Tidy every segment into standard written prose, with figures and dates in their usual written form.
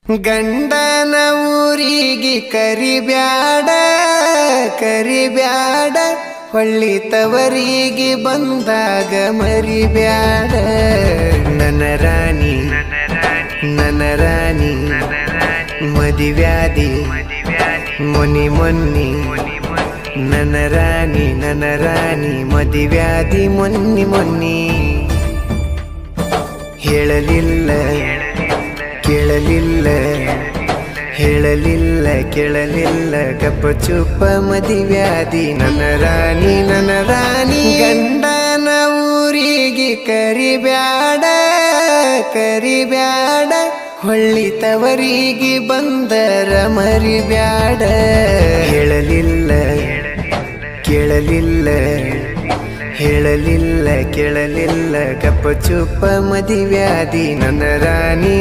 ಗಂಡನ ಊರಿಗೆ ಕರಿಬ್ಯಾಡ ಕರಿಬ್ಯಾಡ ಹೊಳ್ಳಿ ತವರಿಗೆ ಬಂದಾಗ ಮರಿಬ್ಯಾಡ ನನ್ನ ರಾಣಿ ಮದಿವ್ಯಾದಿ ಮೊನ್ನಿ ಮೊನ್ನಿ ನನ್ನ ರಾಣಿ ಮದಿವ್ಯಾದಿ ಮೊನ್ನಿ ಮೊನ್ನಿ ಹೇಳಲಿಲ್ಲ ಕೇಳಲಿಲ್ಲ ಹೇಳಲಿಲ್ಲ ಕೇಳಲಿಲ್ಲ ಗಪ್ಪ ಚುಪ್ಪ ಮದಿವ್ಯಾದಿ ನನ್ನ ರಾಣಿ ಗಂಡನ ಊರಿಗೆ ಕರಿಬ್ಯಾಡ ಕರಿಬ್ಯಾಡ ಹೊಳ್ಳಿ ತವರಿಗೆ ಬಂದರ ಮರಿಬ್ಯಾಡ ಹೇಳಲಿಲ್ಲ ಕೇಳಲಿಲ್ಲ ಹೇಳಲಿಲ್ಲ ಕೇಳಲಿಲ್ಲ ಗಪ್ಪ ಚುಪ್ಪ ಮದಿವ್ಯಾದಿ ನನ್ನ ರಾಣಿ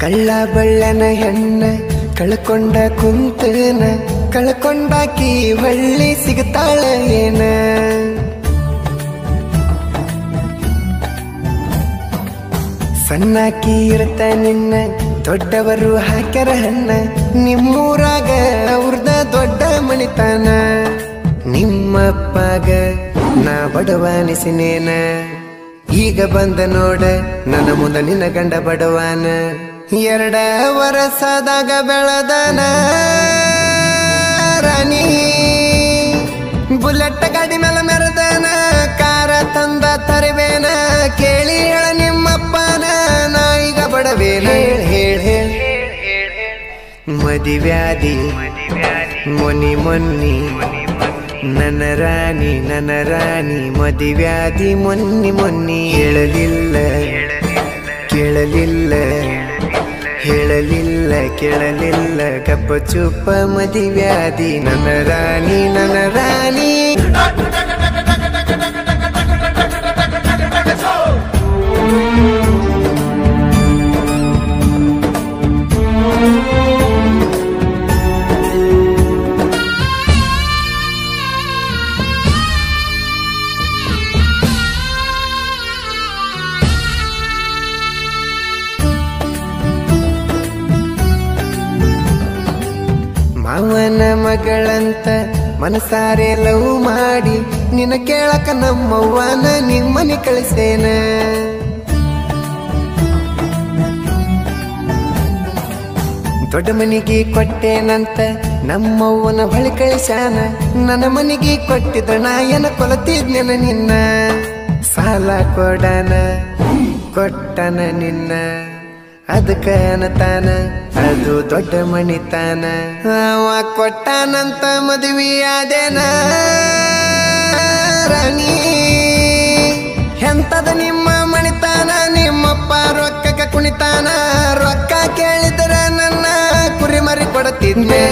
ಕಳ್ಳ ಬಳ್ಳನ ಹೆಣ್ಣ ಕಳ್ಕೊಂಡ ಕುಂತನ ಕಳ್ಕೊಂಡಾಕಿ ಹೊಳ್ಳಿ ಸಿಗ್ತಾಳ ಏನ ಸಣ್ಣಾಕಿ ಇರ್ತ ನಿನ್ನ ದೊಡ್ಡವರು ಹಾಕ್ಯಾರ ಹಣ್ಣ ನಿಮ್ಮೂರಾಗ ಅವ್ರದ ದೊಡ್ಡ ಮಣಿತಾನ ನಿಮ್ಮಪ್ಪಗ ನಾ ಬಡವಾನಿಸಿನೇನ ಈಗ ಬಂದ ನೋಡ ನನ್ನ ಮುಂದ ನಿನ್ನ ಗಂಡ ಬಡವಾನ 2 ವರ್ಷದಾಗ ಬೆಳದನ ರಾಣಿ ಬುಲೆಟ್ ಗಾಡಿ ಮೇಲೆ ಮೆರೆದನ ಕಾರ ತಂದ ತರಬೇನ ಕೇಳಿ ಹೇಳ ನಿಮ್ಮಪ್ಪನ ನಾ ಈಗ ಬಡವೇನ ಹೇಳ ಮದಿವ್ಯಾದಿ ಮೊನ್ನಿ ಮೊನ್ನಿ ನನ್ನ ರಾಣಿ ಮದಿವ್ಯಾದಿ ಮೊನ್ನಿ ಮೊನ್ನಿ ಹೇಳಲಿಲ್ಲ ಕೇಳಲಿಲ್ಲ ಹೇಳಲಿಲ್ಲ ಕೇಳಲಿಲ್ಲ ಗಪ್ಪ ಚುಪ್ಪ ಮದಿವ್ಯಾದಿ ನನ್ನ ರಾಣಿ ಮಾವನ ಮಗಳಂತ ಮನಸಾರೆ ಲವ್ ಮಾಡಿ ನಿನ್ನ ಕೇಳಕ ನಮ್ಮವ್ವನ ನಿಮ್ಮನೆ ಕಳಿಸೇನ ದೊಡ್ಡ ಮನಿಗೆ ಕೊಟ್ಟೇನಂತ ನಮ್ಮವ್ವನ ಬಳಿ ಕಳಿಸ್ಯಾನ ನನ್ನ ಮನಿಗೆ ಕೊಟ್ಟಿದ್ದ ನಾಯನ ಕೊಲತಿದ್ನೆನ ನಿನ್ನ ಸಾಲ ಕೊಟ್ಟನ ನಿನ್ನ ಅದಕ್ಕ ಅನ್ನತಾನ ಅದು ದೊಡ್ಡ ಮಣಿತಾನ ಅವ ಕೊಟ್ಟಾನಂತ ಮದುವೆಯಾದೇನ ರಾಣಿ ಎಂತದ ನಿಮ್ಮ ಮಣಿತಾನ ನಿಮ್ಮಪ್ಪ ರೊಕ್ಕಕ್ಕೆ ಕುಣಿತಾನ ರೊಕ್ಕ ಕೇಳಿದ್ರ ನನ್ನ ಕುರಿ ಮರಿ ಕೊಡತಿದ್ನೆ